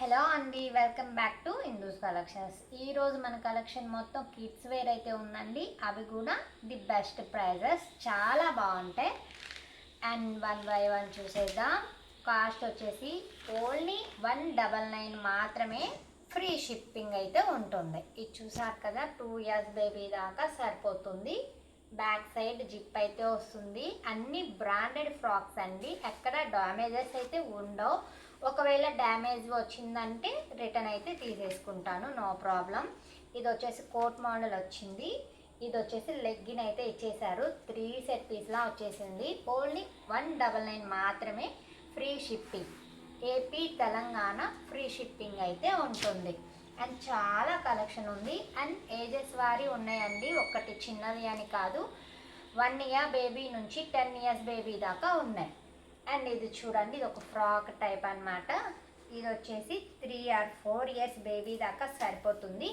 Hello అండి, welcome back to Hindus collections. ఈరోజు మన కలెక్షన్ మొత్తం కిడ్స్ వేర్ అయితే ఉందండి. అవి కూడా ది బెస్ట్ ప్రైజెస్, చాలా బాగుంటాయి. అండ్ వన్ బై వన్ చూసేద్దాం. కాస్ట్ వచ్చేసి ఓన్లీ 199 మాత్రమే. ఫ్రీ షిప్పింగ్ అయితే ఉంటుంది. ఇది చూసారు కదా, 2 years బేబీ దాకా సరిపోతుంది. బ్యాక్ సైడ్ జిప్ అయితే వస్తుంది. అన్ని బ్రాండెడ్ ఫ్రాక్స్ అండి, ఎక్కడ డ్యామేజెస్ అయితే ఉండవు. ఒకవేళ డ్యామేజ్ వచ్చిందంటే రిటర్న్ అయితే తీసేసుకుంటాను, నో ప్రాబ్లం. ఇది వచ్చేసి కోట్ మోడల్ వచ్చింది. ఇది వచ్చేసి లెగ్గిన్ అయితే ఇచ్చేసారు. 3 సెట్ పీస్లా వచ్చేసింది. ఓన్లీ 199 మాత్రమే. Free shipping, AP Telangana free shipping అయితే ఉంటుంది. అండ్ చాలా కలెక్షన్ ఉంది. అండ్ ఏజెస్ వారి ఉన్నాయండి, ఒకటి చిన్నది అని కాదు. 1 year బేబీ నుంచి 10 years బేబీ దాకా ఉన్నాయి. అండ్ ఇది చూడండి, ఇది ఒక ఫ్రాక్ టైప్ అనమాట. ఇది వచ్చేసి 3 or 4 years బేబీ దాకా సరిపోతుంది.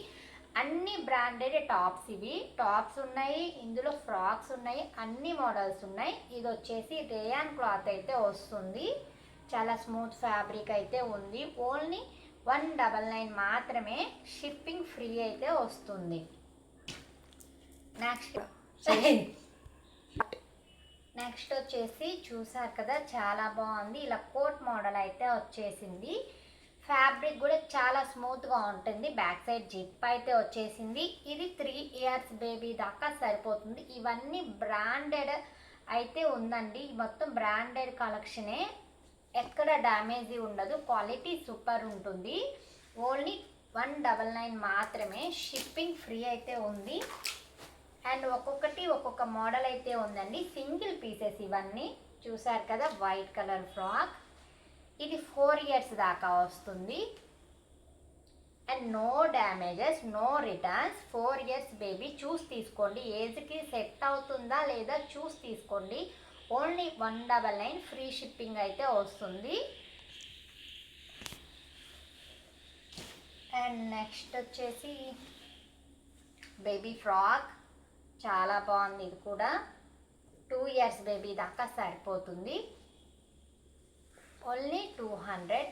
అన్ని బ్రాండెడ్ టాప్స్, ఇవి టాప్స్ ఉన్నాయి, ఇందులో ఫ్రాక్స్ ఉన్నాయి, అన్ని మోడల్స్ ఉన్నాయి. ఇది వచ్చేసి రేయాన్ క్లాత్ అయితే వస్తుంది. చాలా స్మూత్ ఫ్యాబ్రిక్ అయితే ఉంది. ఓన్లీ 199 మాత్రమే. షిప్పింగ్ ఫ్రీ అయితే వస్తుంది. నెక్స్ట్ వచ్చేసి చూసారు కదా, చాలా బాగుంది. ఇలా కోట్ మోడల్ అయితే వచ్చేసింది. ఫ్యాబ్రిక్ కూడా చాలా స్మూత్గా ఉంటుంది. బ్యాక్ సైడ్ జిప్ అయితే వచ్చేసింది. ఇది 3 years బేబీ దాకా సరిపోతుంది. ఇవన్నీ బ్రాండెడ్ అయితే ఉందండి. మొత్తం బ్రాండెడ్ కలెక్షనే, ఎక్కడ డ్యామేజీ ఉండదు. క్వాలిటీ సూపర్ ఉంటుంది. ఓన్లీ 199 మాత్రమే. షిప్పింగ్ ఫ్రీ అయితే ఉంది. అండ్ ఒక్కొక్కటి ఒక్కొక్క మోడల్ అయితే ఉందండి. సింగిల్ పీసెస్ ఇవన్నీ. చూసారు కదా, వైట్ కలర్ ఫ్రాక్. ఇది 4 years దాకా వస్తుంది. And no damages, no returns. 4 years baby. చూసి తీసుకోండి, ఏజ్కి సెట్ అవుతుందా లేదా చూసి తీసుకోండి. ఓన్లీ 199. ఫ్రీ షిప్పింగ్ అయితే వస్తుంది. అండ్ నెక్స్ట్ వచ్చేసి బేబీ ఫ్రాక్, చాలా బాగుంది. ఇది కూడా 2 years బేబీ దాకా సరిపోతుంది. ఓన్లీ 200,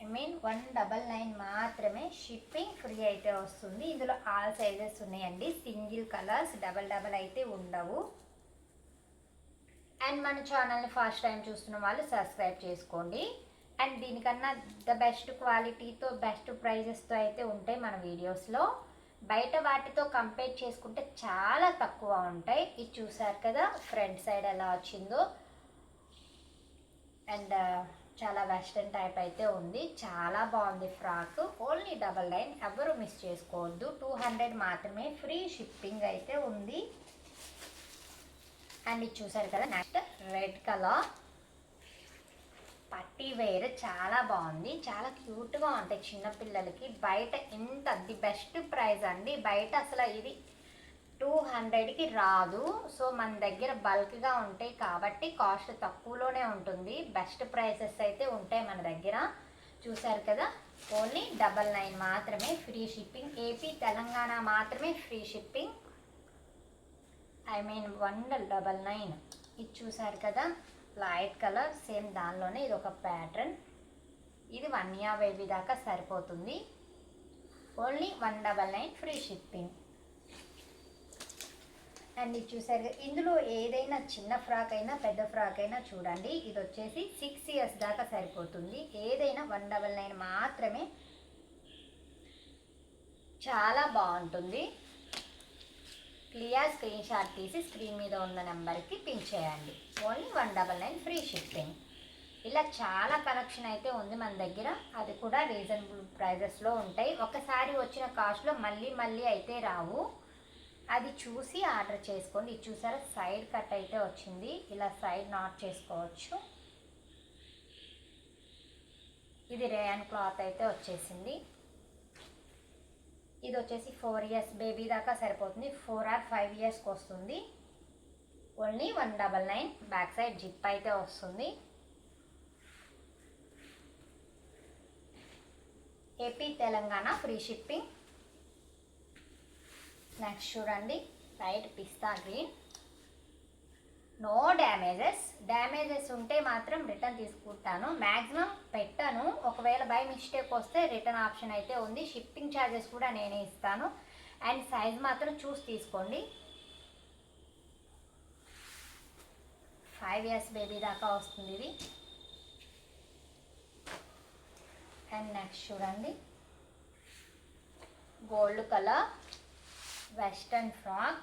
199 మాత్రమే. షిప్పింగ్ ఫ్రీ అయితే వస్తుంది. ఇందులో ఆల్ సైజెస్ ఉన్నాయండి. సింగిల్ కలర్స్, డబల్ అయితే ఉండవు. అండ్ మన ఛానల్ని ఫస్ట్ టైం చూస్తున్న వాళ్ళు సబ్స్క్రైబ్ చేసుకోండి. అండ్ దీనికన్నా ద బెస్ట్ క్వాలిటీతో, బెస్ట్ ప్రైజెస్తో అయితే ఉంటాయి మన వీడియోస్లో. బయట వాటితో కంపేర్ చేసుకుంటే చాలా తక్కువ ఉంటాయి. ఇది చూసారు కదా, ఫ్రంట్ సైడ్ ఎలా వచ్చిందో. అండ్ చాలా వెస్ట్రన్ టైప్ అయితే ఉంది. చాలా బాగుంది ఫ్రాక్. ఓన్లీ 99. ఎవరు మిస్ చేసుకోవద్దు. 200 మాత్రమే. ఫ్రీ షిప్పింగ్ అయితే ఉంది. అండ్ ఇది చూసారు కదా, నెక్స్ట్ రెడ్ కలర్ పట్టీ వేర్, చాలా బాగుంది. చాలా క్యూట్గా ఉంటాయి చిన్నపిల్లలకి. బయట ఇంత ది బెస్ట్ ప్రైస్ అండి. బయట అసలు ఇది 200కి రాదు. సో మన దగ్గర బల్క్గా ఉంటాయి కాబట్టి కాస్ట్ తక్కువలోనే ఉంటుంది. బెస్ట్ ప్రైసెస్ అయితే ఉంటాయి మన దగ్గర. చూసారు కదా, ఓన్లీ 99 మాత్రమే. Free shipping. ఏపీ తెలంగాణ మాత్రమే ఫ్రీ షిప్పింగ్. 199. ఇది చూసారు కదా, లైట్ కలర్, సేమ్ దానిలోనే ఇది ఒక ప్యాటర్న్. ఇది 1 year బేబీ దాకా సరిపోతుంది. ఓన్లీ 199. Free shipping. అండ్ ఇది చూసారు కదా, ఇందులో ఏదైనా చిన్న ఫ్రాక్ అయినా పెద్ద ఫ్రాక్ అయినా చూడండి. ఇది వచ్చేసి 6 years దాకా సరిపోతుంది. ఏదైనా 199 మాత్రమే. చాలా బాగుంటుంది. క్లియర్ స్క్రీన్ షాట్ తీసి స్క్రీన్ మీద ఉన్న నెంబర్కి పిన్ చేయండి. ఓన్లీ 199. Free shipping. ఇలా చాలా కలెక్షన్ అయితే ఉంది మన దగ్గర. అది కూడా రీజనబుల్ ప్రైజెస్లో ఉంటాయి. ఒకసారి వచ్చిన కాస్ట్లో మళ్ళీ అయితే రావు. అది చూసి ఆర్డర్ చేసుకోండి. ఇది చూసారా, సైడ్ కట్ అయితే వచ్చింది. ఇలా సైడ్ నాట్ చేసుకోవచ్చు. ఇది రేయాన్ క్లాత్ అయితే వచ్చేసింది. ఇది వచ్చేసి 4 years బేబీ దాకా సరిపోతుంది. 4 or 5 yearsకి వస్తుంది. ఓన్లీ 199. బ్యాక్ సైడ్ జిప్ అయితే వస్తుంది. AP Telangana free shipping. Next చూడండి, లైట్ పిస్తా గ్రీన్. నో డ్యామేజెస్ ఉంటే మాత్రం రిటర్న్ తీసుకుంటాను. మ్యాక్సిమం పెట్టాను. ఒకవేళ బై మిస్టేక్ వస్తే రిటర్న్ ఆప్షన్ అయితే ఉంది. షిప్పింగ్ ఛార్జెస్ కూడా నేనే ఇస్తాను. అండ్ సైజ్ మాత్రం చూసి తీసుకోండి. 5 years బేబీ దాకా వస్తుంది ఇది. అండ్ నెక్స్ట్ చూడండి, గోల్డ్ కలర్ వెస్ట్రన్ ఫ్రాక్,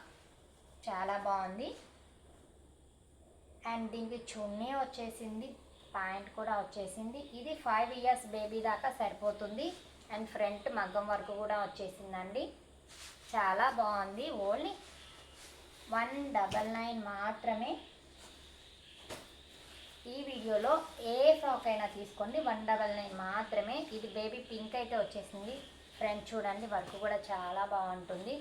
చాలా బాగుంది. అండ్ దీనికి చున్నీ వచ్చేసింది, ప్యాంట్ కూడా వచ్చేసింది. ఇది 5 years బేబీ దాకా సరిపోతుంది. అండ్ ఫ్రంట్ మగ్గం వర్క్ కూడా వచ్చేసిందండి, చాలా బాగుంది. ఓన్లీ 199 మాత్రమే. ఈ వీడియోలో ఏ ఫ్రాక్ అయినా తీసుకోండి, 199 మాత్రమే. ఇది బేబీ పింక్ అయితే వచ్చేసింది. ఫ్రంట్ చూడండి, వర్క్ కూడా చాలా బాగుంటుంది.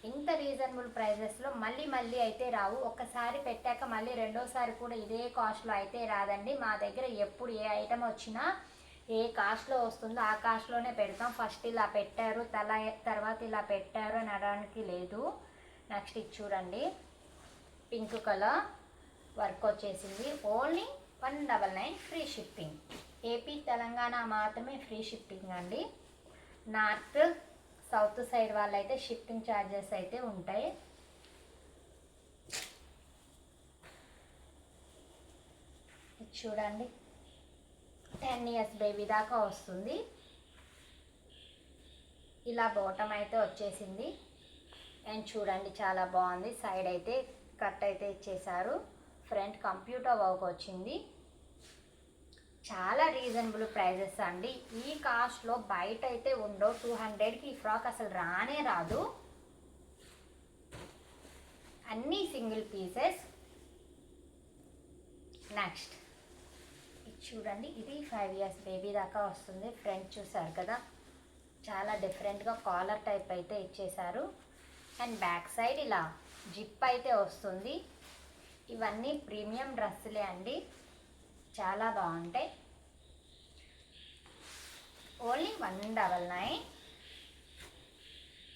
ఇంత రీజనబుల్ ప్రైజెస్లో మళ్ళీ అయితే రావు. ఒక్కసారి పెట్టాక మళ్ళీ రెండోసారి కూడా ఇదే కాస్ట్లో అయితే రాదండి. మా దగ్గర ఎప్పుడు ఏ ఐటమ్ వచ్చినా ఏ కాస్ట్లో వస్తుందో ఆ కాస్ట్లోనే పెడతాం. ఫస్ట్ ఇలా పెట్టారు, తర్వాత ఇలా పెట్టారు అని అనడానికి లేదు. నెక్స్ట్ ఇది చూడండి, పింక్ కలర్ వర్క్ వచ్చేసింది. Only 199 free shipping. AP Telangana మాత్రమే ఫ్రీ షిప్పింగ్ అండి. నార్త్ సౌత్ సైడ్ వాళ్ళైతే షిప్పింగ్ ఛార్జెస్ అయితే ఉంటాయి. ఇది చూడండి, 10 years బేబీ దాకా వస్తుంది. ఇలా బాటమ్ అయితే వచ్చేసింది. అండ్ చూడండి, చాలా బాగుంది. సైడ్ అయితే కట్ అయితే ఇచ్చేసారు. ఫ్రంట్ కంప్యూటర్ వర్క్ వచ్చింది. చాలా రీజనబుల్ ప్రైజెస్ అండి. ఈ కాస్ట్లో బయట అయితే ఉండవు. 200కి ఈ ఫ్రాక్ అసలు రానే రాదు. అన్నీ సింగిల్ పీసెస్. నెక్స్ట్ ఇది చూడండి, ఇది 5 years బేబీ దాకా వస్తుంది. ఫ్రంట్ చూసారు కదా, చాలా డిఫరెంట్గా కాలర్ టైప్ అయితే ఇచ్చేసారు. అండ్ బ్యాక్ సైడ్ ఇలా జిప్ అయితే వస్తుంది. ఇవన్నీ ప్రీమియం డ్రెస్సులే అండి, చాలా బాగుంటాయి. Only 199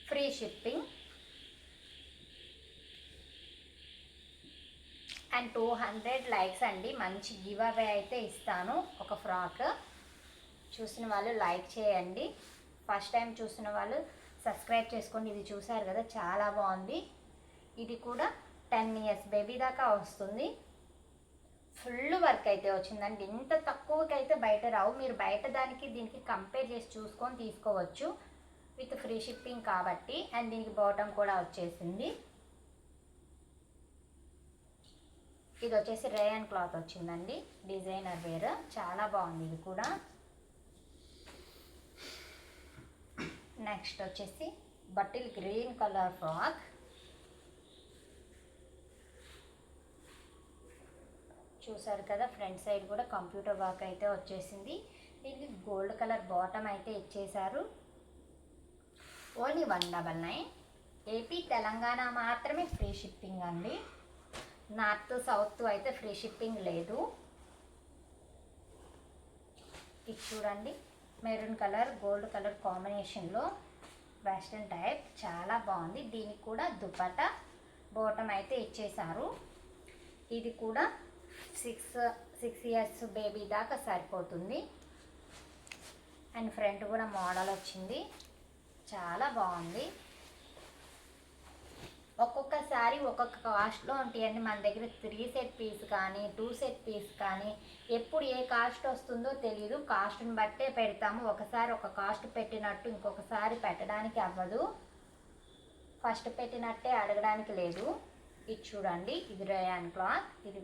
free shipping. And 200 likes అండి. మంచి గివ్ అవే అయితే ఇస్తాను. ఒక ఫ్రాక్ చూసిన వాళ్ళు లైక్ చేయండి. ఫస్ట్ టైం చూసిన వాళ్ళు సబ్స్క్రైబ్ చేసుకోండి. ఇది చూసారు కదా, చాలా బాగుంది. ఇది కూడా 10 years బేబీ దాకా వస్తుంది. ఫుల్ వర్క్ అయితే వచ్చిందండి. ఇంత తక్కువకి అయితే బయట రావు. మీరు బయట దానికి దీనికి కంపేర్ చేసి చూసుకొని తీసుకోవచ్చు, విత్ ఫ్రీ షిప్పింగ్ కాబట్టి. అండ్ దీనికి బాటమ్ కూడా వచ్చేసింది. ఇది వచ్చేసి రేయన్ క్లాత్ వచ్చిందండి, డిజైనర్ వేర్, చాలా బాగుంది ఇది కూడా. నెక్స్ట్ వచ్చేసి బటిల్ గ్రీన్ కలర్ ఫ్రాక్. చూసారు కదా, ఫ్రంట్ సైడ్ కూడా కంప్యూటర్ వర్క్ అయితే వచ్చేసింది. దీనికి గోల్డ్ కలర్ బాటమ్ అయితే ఇచ్చేసారు. ఓన్లీ 199. ఏపీ తెలంగాణ మాత్రమే ఫ్రీ షిప్పింగ్ అండి. నార్త్ సౌత్ అయితే ఫ్రీ షిప్పింగ్ లేదు. ఇది చూడండి, మెరూన్ కలర్ గోల్డ్ కలర్ కాంబినేషన్లో వెస్ట్రన్ టైప్, చాలా బాగుంది. దీనికి కూడా దుపట్టా బాటమ్ అయితే ఇచ్చేసారు. ఇది కూడా 6 years బేబీ దాకా సరిపోతుంది. అండ్ ఫ్రంట్ కూడా మోడల్ వచ్చింది, చాలా బాగుంది. ఒక్కొక్కసారి ఒక్కొక్క కాస్ట్లో ఉంటాయండి. మన దగ్గర 3 set పీస్ కానీ 2 set పీస్ కానీ ఎప్పుడు ఏ కాస్ట్ వస్తుందో తెలియదు. కాస్ట్ని బట్టే పెడతాము. ఒకసారి ఒక కాస్ట్ పెట్టినట్టు ఇంకొకసారి పెట్టడానికి అవ్వదు. ఫస్ట్ పెట్టినట్టే అడగడానికి లేదు. ఇది చూడండి, ఇది రేయాన్ క్లాత్. ఇది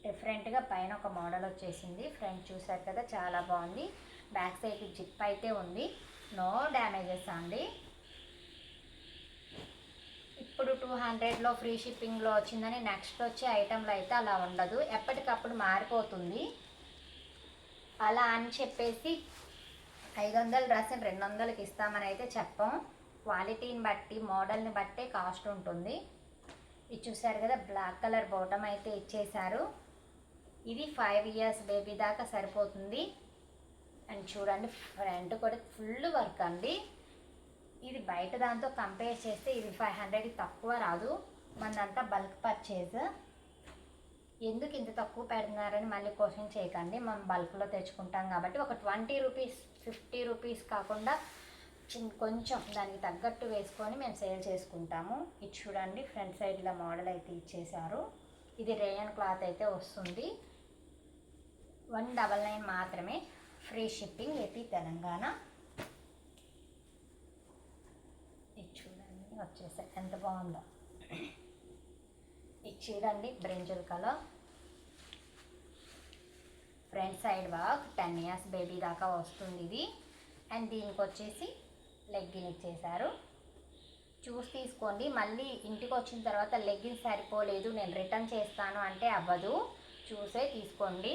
డిఫరెంట్గా పైన ఒక మోడల్ వచ్చేసింది. ఫ్రంట్ చూసారు కదా, చాలా బాగుంది. బ్యాక్ సైడ్ జిప్ అయితే ఉంది. నో డ్యామేజెస్ అండి. ఇప్పుడు 200లో ఫ్రీ షిప్పింగ్లో వచ్చిందని నెక్స్ట్ వచ్చే ఐటెంలో అయితే అలా ఉండదు. ఎప్పటికప్పుడు మారిపోతుంది. అలా అని చెప్పేసి 500 డ్రెస్ని 200కి ఇస్తామని అయితే చెప్పం. క్వాలిటీని బట్టి మోడల్ని బట్టే కాస్ట్ ఉంటుంది. ఇది చూసారు కదా, బ్లాక్ కలర్ బాటమ్ అయితే ఇచ్చేసారు. ఇది 5 years బేబీ దాకా సరిపోతుంది. అండ్ చూడండి, ఫ్రంట్ కూడా ఫుల్ వర్క్ అండి. ఇది బయట దాంతో కంపేర్ చేస్తే ఇది 500కి తక్కువ రాదు. మనదంతా బల్క్ పర్చేజ్. ఎందుకు ఇంత తక్కువ పెడుతున్నారని మళ్ళీ క్వశ్చన్ చేయకండి. మనం బల్క్లో తెచ్చుకుంటాం కాబట్టి ఒక 20 రూపీస్ 50 రూపీస్ కాకుండా కొంచెం దానికి తగ్గట్టు వేసుకొని మేము సేల్ చేసుకుంటాము. ఇది చూడండి, ఫ్రంట్ సైడ్ ఇలా మోడల్ అయితే ఇచ్చేసారు. ఇది రేయన్ క్లాత్ అయితే వస్తుంది. 199 మాత్రమే, ఫ్రీ షిప్పింగ్ ఏపీ తెలంగాణ. ఇది చూడండి వచ్చేసాయి, ఎంత బాగుందో. ఇది చూడండి brinjal colour, front side work, 10 years baby దాకా వస్తుంది ఇది. అండ్ దీనికి వచ్చేసి లెగ్గిన్ ఇచ్చేసారు. చూసి తీసుకోండి. మళ్ళీ ఇంటికి వచ్చిన తర్వాత లెగ్గిన్ సరిపోలేదు నేను రిటర్న్ చేస్తాను అంటే అవ్వదు, చూసే తీసుకోండి.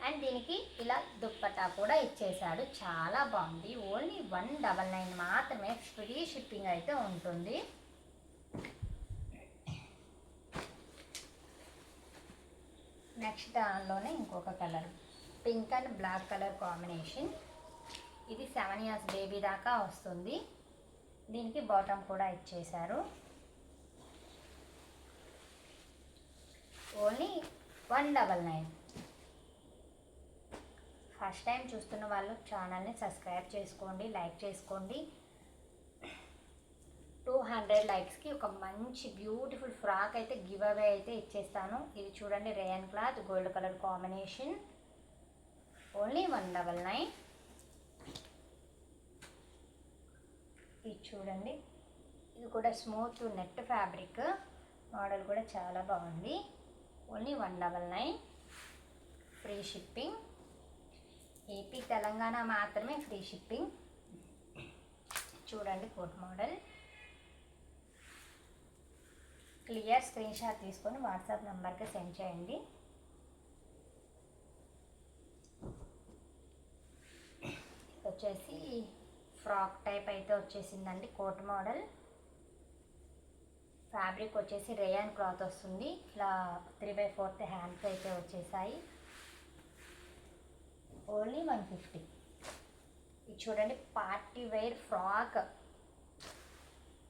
అండ్ దీనికి ఇలా దుప్పట్టా కూడా ఇచ్చేసాడు, చాలా బాగుంది. ఓన్లీ 199 మాత్రమే, ఫ్రీ షిప్పింగ్ అయితే ఉంటుంది. నెక్స్ట్ దానిలోనే ఇంకొక colour, pink and black colour combination. ఇది 7 ఇయర్స్ బేబీ దాకా వస్తుంది. దీనికి బాటమ్ కూడా ఇచ్చేసారు. ఓన్లీ 199. ఫస్ట్ టైం చూస్తున్న వాళ్ళు ఛానల్ని సబ్స్క్రైబ్ చేసుకోండి, లైక్ చేసుకోండి. 200 లైక్స్కి ఒక మంచి బ్యూటిఫుల్ ఫ్రాక్ అయితే గివ్ అవే అయితే ఇచ్చేస్తాను. ఇది చూడండి, rayon cloth, gold colour combination. Only 199. ఇది చూడండి, ఇది కూడా స్మూత్ నెట్ ఫ్యాబ్రిక్ మోడల్ కూడా చాలా బాగుంది. Only 199, free shipping. AP Telangana మాత్రమే ఫ్రీ షిప్పింగ్. చూడండి coat model. Clear screenshot తీసుకొని వాట్సాప్ నెంబర్కి సెండ్ చేయండి. వచ్చేసి ఫ్రాక్ టైప్ అయితే వచ్చేసిందండి, కోట్ మోడల్. ఫ్యాబ్రిక్ వచ్చేసి రేయాన్ క్లాత్ వస్తుంది. ఇలా 3/4 హ్యాండ్స్ అయితే వచ్చేసాయి. ఓన్లీ 150. ఇది చూడండి, party wear frock,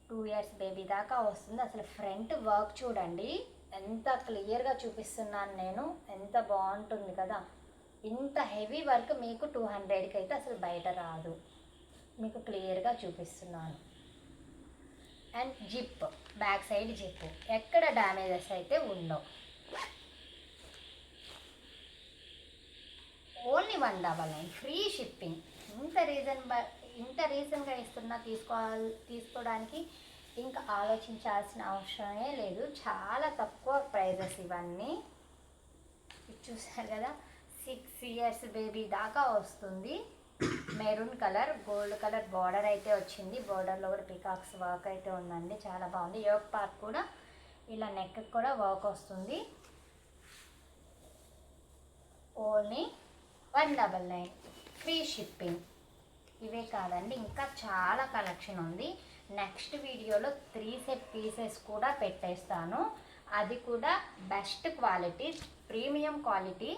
2 years baby దాకా వస్తుంది. అసలు ఫ్రంట్ వర్క్ చూడండి ఎంత క్లియర్గా చూపిస్తున్నాను నేను, ఎంత బాగుంటుంది కదా. ఇంత హెవీ వర్క్ మీకు 200కి అయితే అసలు బయట రాదు, మీకు క్లియర్గా చూపిస్తున్నాను. And zip, back side zip, ఎక్కడ డ్యామేజెస్ అయితే ఉండవు. Only 199, free shipping. ఇంత రీజన్గా ఇస్తున్నా తీసుకోవడానికి ఇంకా ఆలోచించాల్సిన అవసరమే లేదు. చాలా తక్కువ ప్రైజెస్ ఇవన్నీ. చూసారు కదా, 6 ఇయర్స్ బేబీ దాకా వస్తుంది. Maroon colour, gold colour border అయితే వచ్చింది. బార్డర్లో కూడా పికాక్స్ వర్క్ అయితే ఉందండి, చాలా బాగుంది. యోక్ పార్ట్ కూడా ఇలా నెక్ కూడా వర్క్ వస్తుంది. Only 199, free shipping. ఇవే కాదండి, ఇంకా చాలా కలెక్షన్ ఉంది. నెక్స్ట్ వీడియోలో 3 సెట్ పీసెస్ కూడా పెట్టేస్తాను. అది కూడా బెస్ట్ క్వాలిటీ, ప్రీమియం క్వాలిటీ,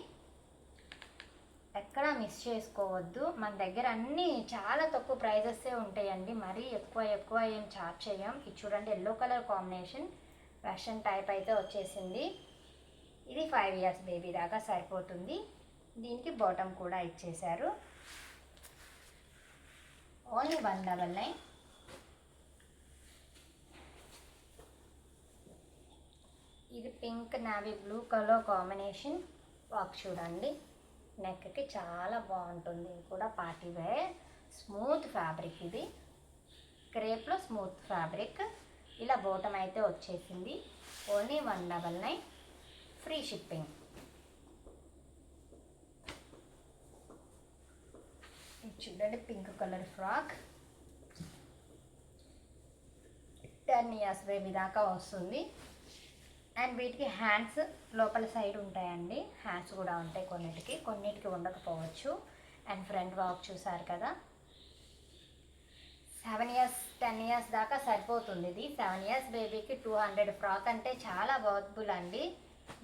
ఎక్కడా మిస్ చేసుకోవద్దు. మన దగ్గర అన్నీ చాలా తక్కువ ప్రైజెసే ఉంటాయండి, మరీ ఎక్కువ ఏం చార్జ్ చేయం. ఇది చూడండి, yellow colour combination, western type అయితే వచ్చేసింది. ఇది 5 ఇయర్స్ బేబీ దాకా సరిపోతుంది. దీనికి బాటమ్ కూడా ఇచ్చేశారు. ఓన్లీ 199. ఇది pink navy blue colour combination work చూడండి, నెక్కి చాలా బాగుంటుంది. ఇది కూడా పార్టీ వేర్, స్మూత్ ఫ్యాబ్రిక్. ఇది క్రేప్లో స్మూత్ ఫ్యాబ్రిక్. ఇలా బాటమ్ అయితే వచ్చేసింది. Only 199, free shipping. ఇది చూడండి, pink colour frock, 10 years baby దాకా వస్తుంది. అండ్ వీటికి హ్యాండ్స్ లోపల సైడ్ ఉంటాయండి, హ్యాండ్స్ కూడా ఉంటాయి కొన్నిటికి ఉండకపోవచ్చు. అండ్ ఫ్రంట్ వర్క్ చూసారు కదా, 7 ఇయర్స్ 10 ఇయర్స్ దాకా సరిపోతుంది. ఇది 7 ఇయర్స్ బేబీకి 200 ఫ్రాక్ అంటే చాలా వర్త్బుల్ అండి.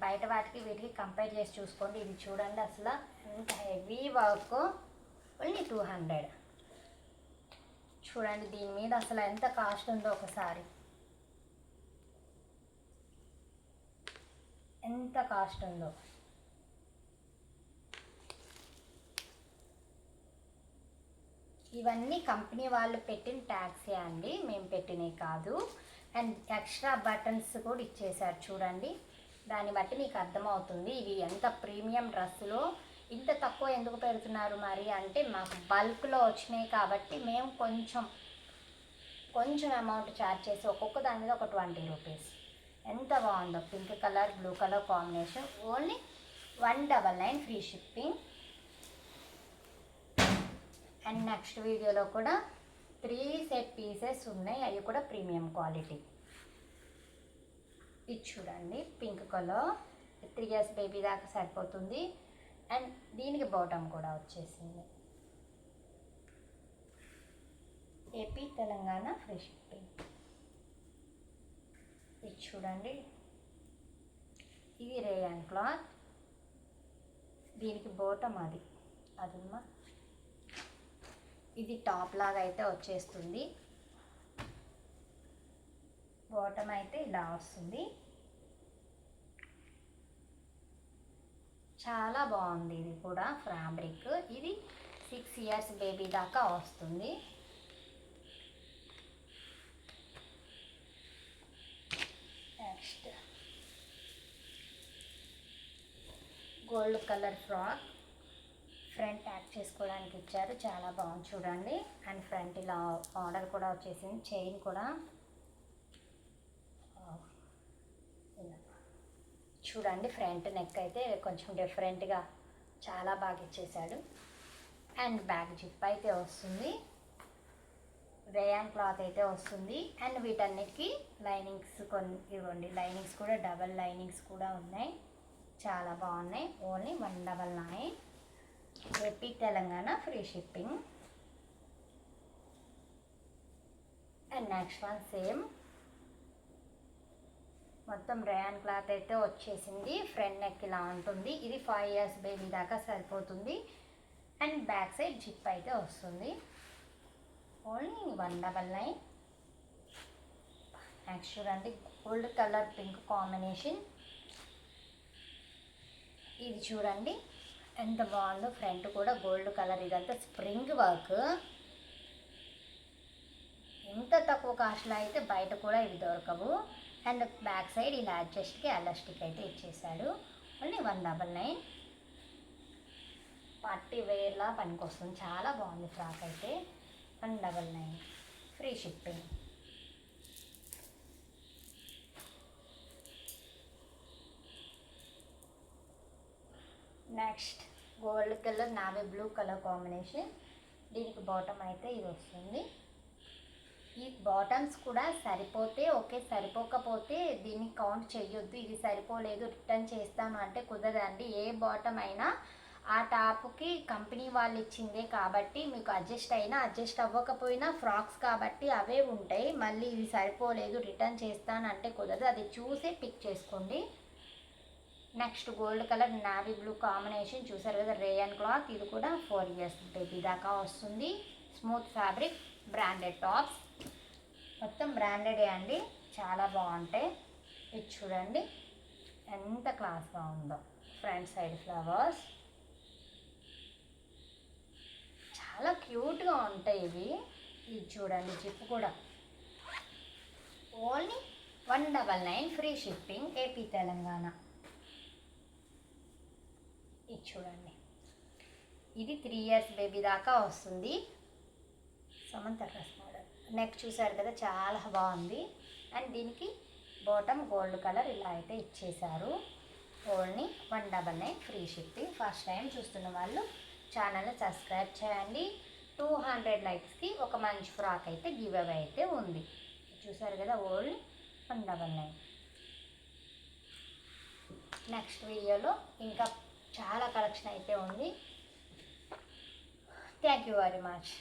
బయట వాటికి వీటికి కంపేర్ చేసి చూసుకోండి. ఇది చూడండి, అసలు ఎంత హెవీ వర్క్, ఓన్లీ 200. చూడండి దీని మీద అసలు ఎంత కాస్ట్ ఉందో ఒకసారి, ఎంత కాస్ట్ ఉందో. ఇవన్నీ కంపెనీ వాళ్ళు పెట్టిన ట్యాక్సే అండి, మేము పెట్టినవి కాదు. అండ్ ఎక్స్ట్రా బటన్స్ కూడా ఇచ్చేసారు చూడండి, దాన్ని బట్టి మీకు అర్థమవుతుంది ఇవి ఎంత ప్రీమియం డ్రెస్సులో ఇంత తక్కువ ఎందుకు పెడుతున్నారు మరి అంటే, మాకు బల్క్లో వచ్చినాయి కాబట్టి మేము కొంచెం అమౌంట్ ఛార్జ్ చేసి ఒక్కొక్క దాని మీద ఒక 20 రూపీస్. ఎంత బాగుందో, pink colour blue colour combination. Only 199 free shipping. And next వీడియోలో కూడా 3 సెట్ పీసెస్ ఉన్నాయి, అవి కూడా ప్రీమియం క్వాలిటీ. ఇది చూడండి పింక్ కలర్, 3 ఇయర్స్ బేబీ దాకా సరిపోతుంది. అండ్ దీనికి బాటమ్ కూడా వచ్చేసింది. AP Telangana free shipping. ఇది చూడండి, ఇది రేయాన్ క్లాత్, దీనికి బాటమ్ అదమ్మా, ఇది టాప్ లాగా అయితే వచ్చేస్తుంది. బాటమ్ అయితే ఇలా వస్తుంది. చాలా బాగుంది ఇది కూడా ఫ్యాబ్రిక్. ఇది 6 ఇయర్స్ బేబీ దాకా వస్తుంది. Next gold colour frock, front add చేసుకోవడానికి ఇచ్చారు, చాలా బాగుంది చూడండి. అండ్ ఫ్రంట్ ఇలా ఆర్డర్ కూడా వచ్చేసింది, చైన్ కూడా చూడండి. ఫ్రంట్ నెక్ అయితే కొంచెం డిఫరెంట్గా చాలా బాగా ఇచ్చేసాడు. అండ్ బ్యాక్ జిప్ అయితే వస్తుంది, రేయాన్ క్లాత్ అయితే వస్తుంది. అండ్ వీటన్నిటికీ లైనింగ్స్ ఇవ్వండి, లైనింగ్స్ కూడా డబల్ లైనింగ్స్ కూడా ఉన్నాయి, చాలా బాగున్నాయి. Only 199 AP Telangana free shipping. And next one same, మొత్తం రేయాన్ క్లాత్ అయితే వచ్చేసింది. ఫ్రంట్ నెక్ ఇలా ఉంటుంది, ఇది 5 ఇయర్స్ బేబీ దాకా సరిపోతుంది. అండ్ బ్యాక్ సైడ్ జిప్ అయితే వస్తుంది. ఓన్లీ 199. నెక్స్ట్ చూడండి గోల్డ్ కలర్ పింక్ కాంబినేషన్, ఇది చూడండి ఎంత బాగుందో. ఫ్రంట్ కూడా గోల్డ్ కలర్, ఇదంతా స్ప్రింగ్ వర్క్. ఇంత తక్కువ కాస్ట్లో అయితే బయట కూడా ఇవి దొరకవు. అండ్ బ్యాక్ సైడ్ ఇలా అడ్జస్ట్కి ఎలాస్టిక్ అయితే ఇచ్చేసాడు. ఓన్లీ 199. పార్టీ వేర్లా పనికొస్తుంది, చాలా బాగుంది ఫ్రాక్ అయితే. 199 free shipping. Next gold colour navy blue colour combination, దీనికి బాటమ్ అయితే ఇది వస్తుంది. ఈ బాటమ్స్ కూడా సరిపోతే ఓకే, సరిపోకపోతే దీన్ని కౌంట్ చేయొద్దు. ఇది సరిపోలేదు రిటర్న్ చేస్తాను అంటే కుదరదండి. ఏ బాటమ్ అయినా ఆ టాప్కి కంపెనీ వాళ్ళు ఇచ్చిందే కాబట్టి మీకు అడ్జస్ట్ అయినా అడ్జస్ట్ అవ్వకపోయినా ఫ్రాక్స్ కాబట్టి అవే ఉంటాయి. మళ్ళీ ఇది సరిపోలేదు రిటర్న్ చేస్తాను అంటే కుదరదు, అది చూసి పిక్ చేసుకోండి. Next gold colour navy blue combination చూసారు కదా, రేయాన్ క్లాత్, ఇది కూడా 4 ఇయర్స్ బేబీ దాకా వస్తుంది. స్మూత్ ఫ్యాబ్రిక్, బ్రాండెడ్ టాప్స్, మొత్తం బ్రాండెడే అండి, చాలా బాగుంటాయి. ఇది చూడండి ఎంత క్లాస్గా ఉందో. ఫ్రంట్ సైడ్ ఫ్లవర్స్ చాలా క్యూట్గా ఉంటాయి ఇవి. ఇది చూడండి జిప్ కూడా. Only 199 free shipping AP Telangana. ఇది చూడండి, ఇది 3 ఇయర్స్ బేబీ దాకా వస్తుంది. Samantha dress model. నెక్ చూసారు కదా చాలా బాగుంది. అండ్ దీనికి బాటమ్ గోల్డ్ కలర్ ఇలా అయితే ఇచ్చేసారు. Only 199 free shipping. First time చూస్తున్న వాళ్ళు ఛానల్ని సబ్స్క్రైబ్ చేయండి. 200 లైక్స్కి ఒక మంచి ఫ్రాక్ అయితే గివ్ అవే అయితే ఉంది. చూసారు కదా, ఓన్లీ 199. నెక్స్ట్ వీడియోలో ఇంకా చాలా కలెక్షన్ అయితే ఉంది. Thank you very much.